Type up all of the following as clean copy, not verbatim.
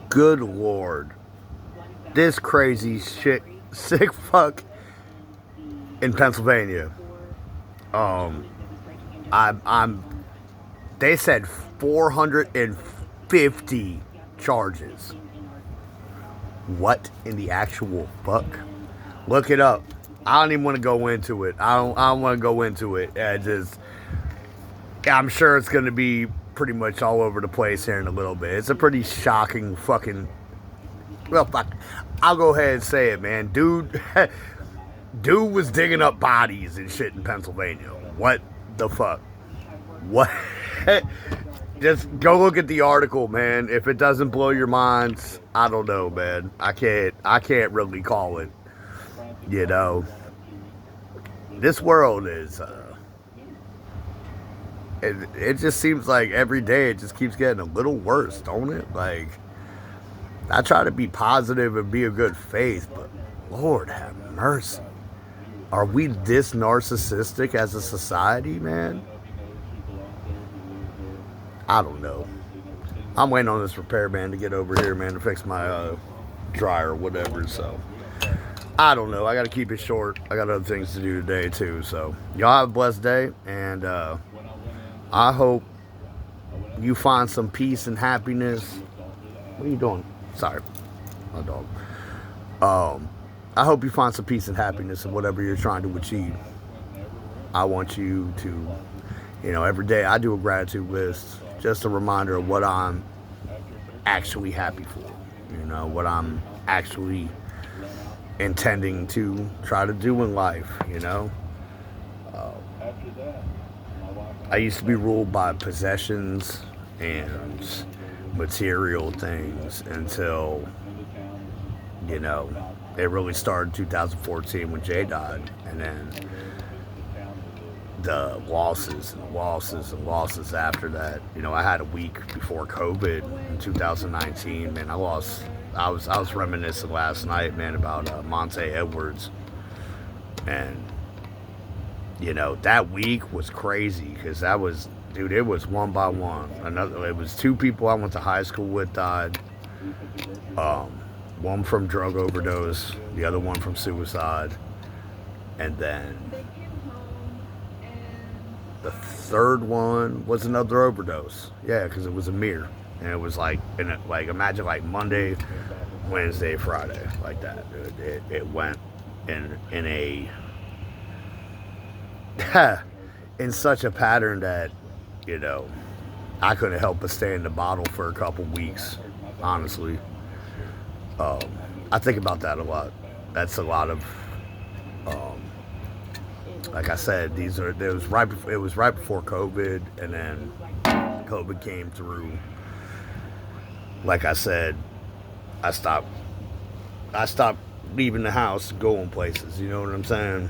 Good Lord. This crazy shit, sick fuck in Pennsylvania. Um, I'm. They said 450 charges. What in the actual fuck? Look it up. I don't even want to go into it. I don't want to go into it. I'm sure it's going to be pretty much all over the place here in a little bit. It's a pretty shocking fucking. Well, fuck. I'll go ahead and say it, man. Dude was digging up bodies and shit in Pennsylvania. What the fuck? What? Just go look at the article, man. If it doesn't blow your minds, I don't know, man. I can't really call it. You know, this world is. It just seems like every day it just keeps getting a little worse, don't it? Like, I try to be positive and be a good faith, but Lord have mercy. Are we this narcissistic as a society, man? I don't know. I'm waiting on this repairman to get over here, man, to fix my dryer or whatever. So I don't know. I got to keep it short. I got other things to do today too. So y'all have a blessed day, and I hope you find some peace and happiness. What are you doing? Sorry, my dog. I hope you find some peace and happiness in whatever you're trying to achieve. I want you to, every day I do a gratitude list, just a reminder of what I'm actually happy for, what I'm actually intending to try to do in life. I used to be ruled by possessions and material things until, it really started in 2014 when Jay died. And then the losses and losses and losses after that. I had a week before COVID in 2019. Man, I was reminiscing last night, man, about Monte Edwards. And, that week was crazy because it was one by one. It was two people I went to high school with died. One from drug overdose, the other one from suicide. And then the third one was another overdose. Yeah, because it was a mirror. And it was imagine Monday, Wednesday, Friday, like that. It went in a in such a pattern that I couldn't help but stay in the bottle for a couple weeks. Honestly, I think about that a lot. That's a lot of, like I said, it was right before COVID, and then COVID came through. Like I said, I stopped leaving the house, going places. You know what I'm saying?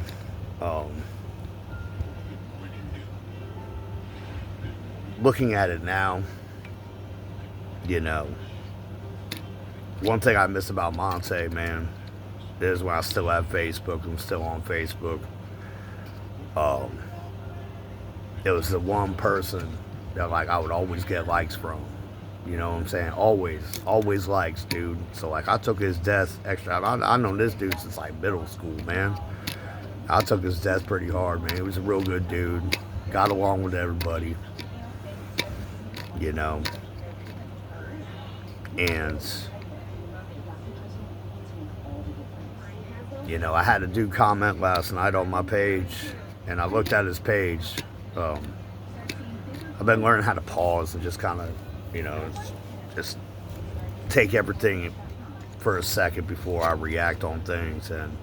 Looking at it now, one thing I miss about Monte, man, is when I still have Facebook. I'm still on Facebook. It was the one person that I would always get likes from. You know what I'm saying? Always likes, dude. So I took his death extra. I known this dude since middle school, man. I took his death pretty hard, man. He was a real good dude. Got along with everybody. And I had a dude comment last night on my page, and I looked at his page. I've been learning how to pause and just kind of, just take everything for a second before I react on things. And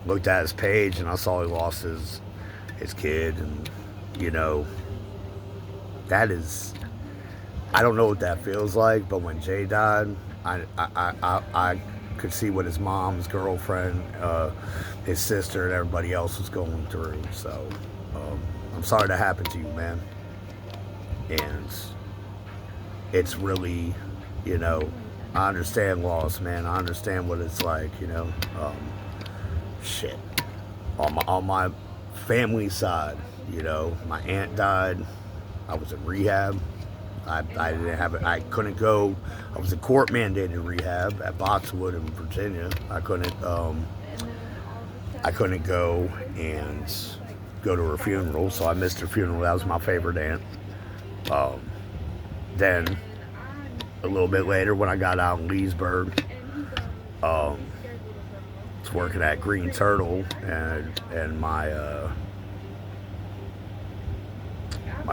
looked at his page, and I saw he lost his kid, and that is, I don't know what that feels like, but when Jay died, I could see what his mom's girlfriend, his sister, and everybody else was going through. So I'm sorry that happened to you, man. And it's really, I understand loss, man. I understand what it's like, shit. On my family side, my aunt died. I was in rehab. I didn't have it. I couldn't go. I was in court mandated rehab at Boxwood in Virginia. I couldn't go and go to her funeral, so I missed her funeral. That was my favorite aunt. Then a little bit later, when I got out in Leesburg, I was working at Green Turtle, and my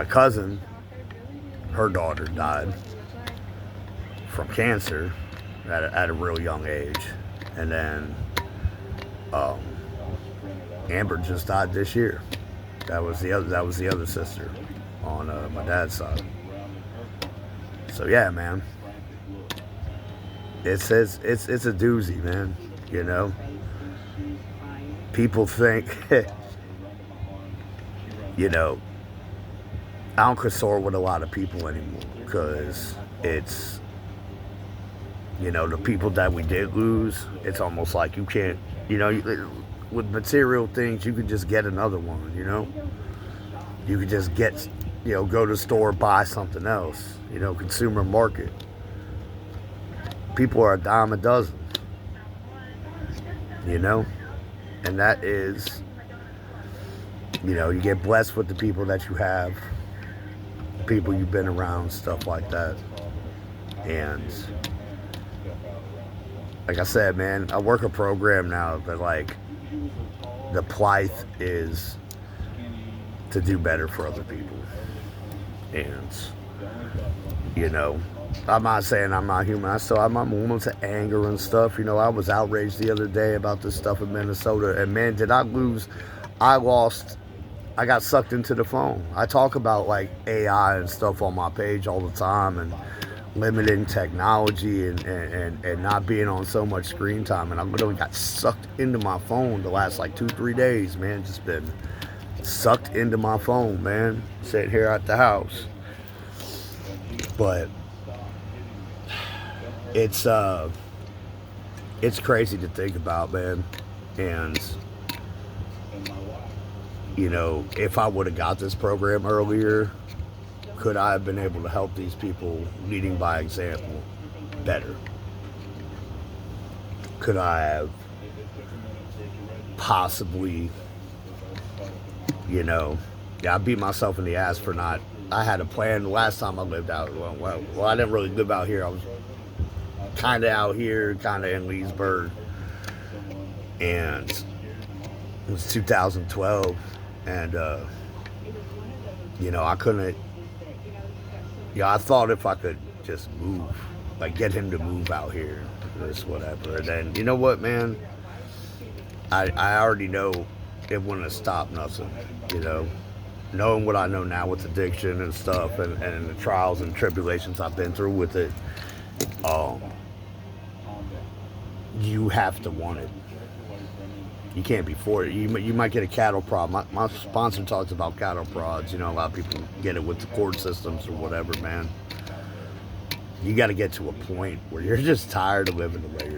cousin, her daughter died from cancer at a real young age, and then Amber just died this year. That was the other sister on my dad's side. So yeah, man, it's a doozy, man. You know, people think, you know, I don't consort with a lot of people anymore because it's, you know, the people that we did lose. It's almost like you can't, you know, with material things, you could just get another one. You know, you could just get, you know, go to the store, buy something else. You know, consumer market. People are a dime a dozen. You know, and that is, you know, you get blessed with the people that you have, people you've been around, stuff like that. And like I said, man, I work a program now that, like, the plight is to do better for other people. And, you know, I'm not saying I'm not human. I still have my moments of anger and stuff. You know, I was outraged the other day about this stuff in Minnesota. And, man, did I lose. I got sucked into the phone. I talk about, like, AI and stuff on my page all the time, and limiting technology and not being on so much screen time. And I literally got sucked into my phone the last, like, 2-3 days, man. Just been sucked into my phone, man. Sitting here at the house. But it's crazy to think about, man. And, you know, if I would have got this program earlier, could I have been able to help these people leading by example better? Could I have possibly, you know, I beat myself in the ass for not. I had a plan the last time I lived out. Well, I didn't really live out here. I was kind of out here, kind of in Leesburg. And it was 2012. And, you know, I couldn't. Yeah, I thought if I could just move, like get him to move out here, this whatever. And then, you know what, man? I already know it wouldn't have stopped nothing, you know. Knowing what I know now with addiction and stuff, and the trials and tribulations I've been through with it, you have to want it. You can't be for it. You might get a cattle prod. My sponsor talks about cattle prods. You know, a lot of people get it with the court systems or whatever, man. You got to get to a point where you're just tired of living the way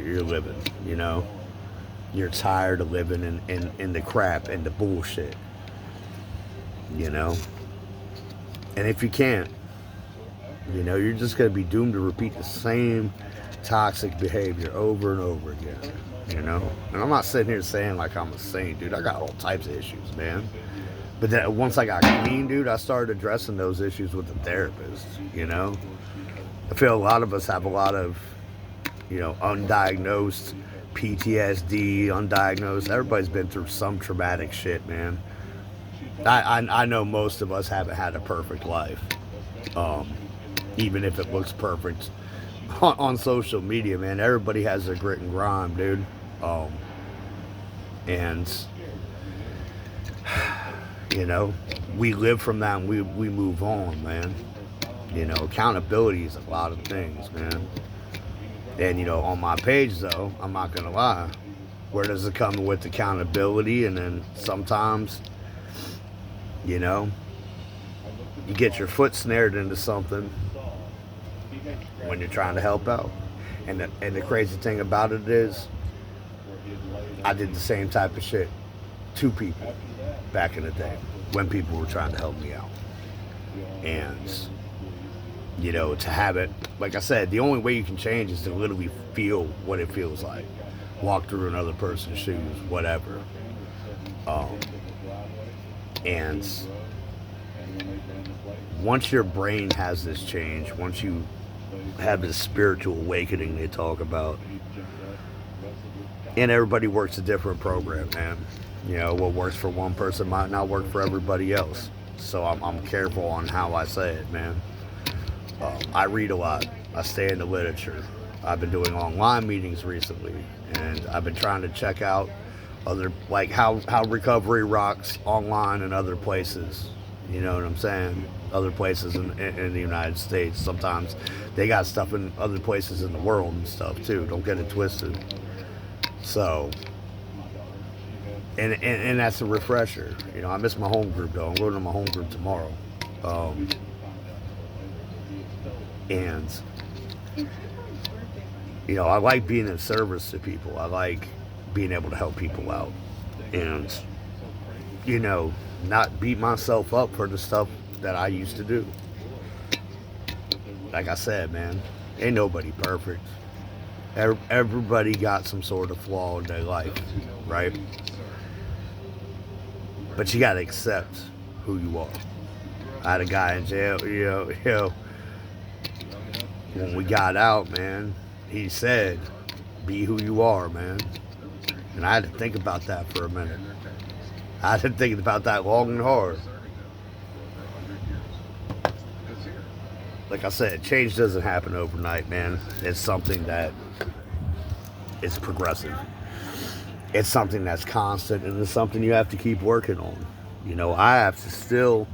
you're living, you know? You're tired of living in the crap and the bullshit, you know? And if you can't, you know, you're just going to be doomed to repeat the same toxic behavior over and over again. You know, and I'm not sitting here saying like I'm a saint, dude. I got all types of issues, man. But then once I got clean, dude, I started addressing those issues with a therapist. You know, I feel a lot of us have a lot of, you know, undiagnosed PTSD, undiagnosed. Everybody's been through some traumatic shit, man. I know most of us haven't had a perfect life, even if it looks perfect on social media, man. Everybody has their grit and grime, dude. And you know, we live from that and we move on, man. You know, accountability is a lot of things, man. And, you know, on my page, though, I'm not going to lie, where does it come with accountability? And then sometimes, you know, you get your foot snared into something when you're trying to help out. And the crazy thing about it is, I did the same type of shit to people back in the day when people were trying to help me out. And You know, to have it, like I said, the only way you can change is to literally feel what it feels like. Walk through another person's shoes, whatever. Um, and once your brain has this change, once you have this spiritual awakening they talk about, and everybody works a different program, man. You know, what works for one person might not work for everybody else. So I'm careful on how I say it, man. I read a lot. I stay in the literature. I've been doing online meetings recently, and I've been trying to check out other, like how recovery rocks online and other places. You know what I'm saying? Other places in the United States. Sometimes they got stuff in other places in the world and stuff too. Don't get it twisted. So, and that's a refresher. You know, I miss my home group though. I'm going to my home group tomorrow. And you know, I like being in service to people. I like being able to help people out, and you know, not beat myself up for the stuff that I used to do. Like I said, man, ain't nobody perfect. Everybody got some sort of flaw in their life, right? But you gotta accept who you are. I had a guy in jail, you know, when we got out, man, he said, be who you are, man. And I had to think about that for a minute. I had to think about that long and hard. Like I said, change doesn't happen overnight, man. It's something that is progressive. It's something that's constant, and it's something you have to keep working on. You know, I have to still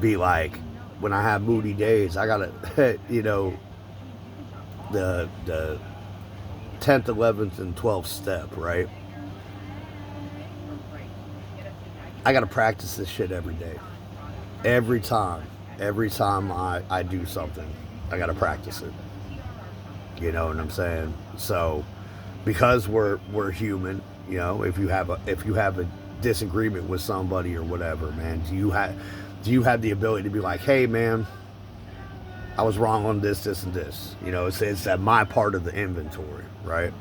be like, when I have moody days, I gotta, you know, the 10th, 11th, and 12th step, right? I gotta practice this shit every day. Every time I do something, I gotta practice it. You know what I'm saying? So, because we're human, you know, if you have a disagreement with somebody or whatever, man, do you have the ability to be like, hey, man, I was wrong on this, this, and this. You know, it's that my part of the inventory, right?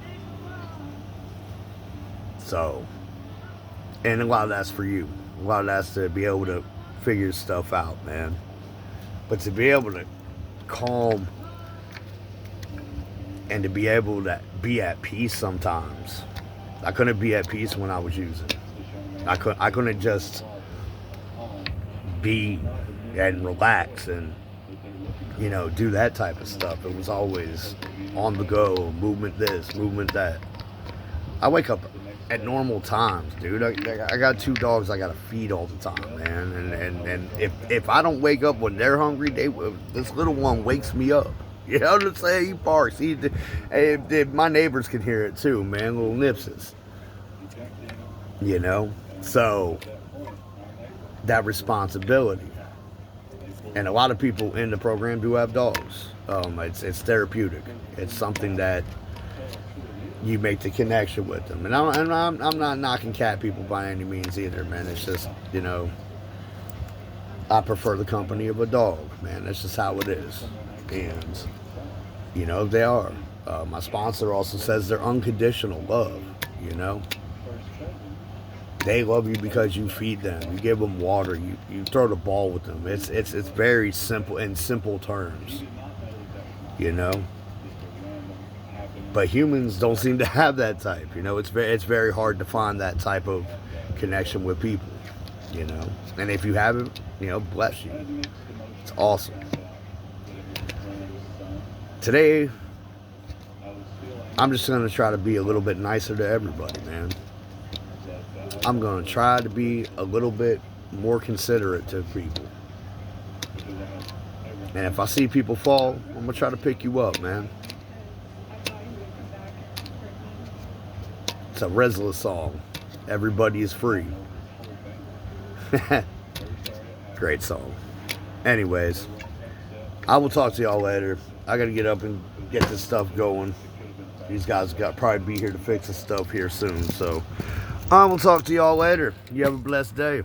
So, and a lot of that's for you. A lot of that's to be able to figure stuff out, man. But to be able to calm and to be able to be at peace sometimes. I couldn't be at peace when I was using. I couldn't just be and relax and, you know, do that type of stuff. It was always on the go, movement this, movement that. I wake up at normal times, dude. I got 2 dogs I gotta feed all the time, man. And if I don't wake up when they're hungry, this little one wakes me up. You know what I'm saying? He barks. My neighbors can hear it too, man. Little Nipses. You know? So, that responsibility. And a lot of people in the program do have dogs. It's therapeutic. It's something that you make the connection with them. And I'm not knocking cat people by any means either, man. It's just, you know, I prefer the company of a dog, man. That's just how it is. And, you know, they are. My sponsor also says they're unconditional love, you know. They love you because you feed them. You give them water. You throw the ball with them. It's very simple, in simple terms, you know. But humans don't seem to have that type, you know. It's very hard to find that type of connection with people, you know. And if you have it, you know, bless you. It's awesome. Today, I'm just going to try to be a little bit nicer to everybody, man. I'm going to try to be a little bit more considerate to people. And if I see people fall, I'm going to try to pick you up, man. It's a RZA song. Everybody is free. Great song. Anyways, I will talk to y'all later. I got to get up and get this stuff going. These guys got probably be here to fix the stuff here soon. So I will talk to y'all later. You have a blessed day.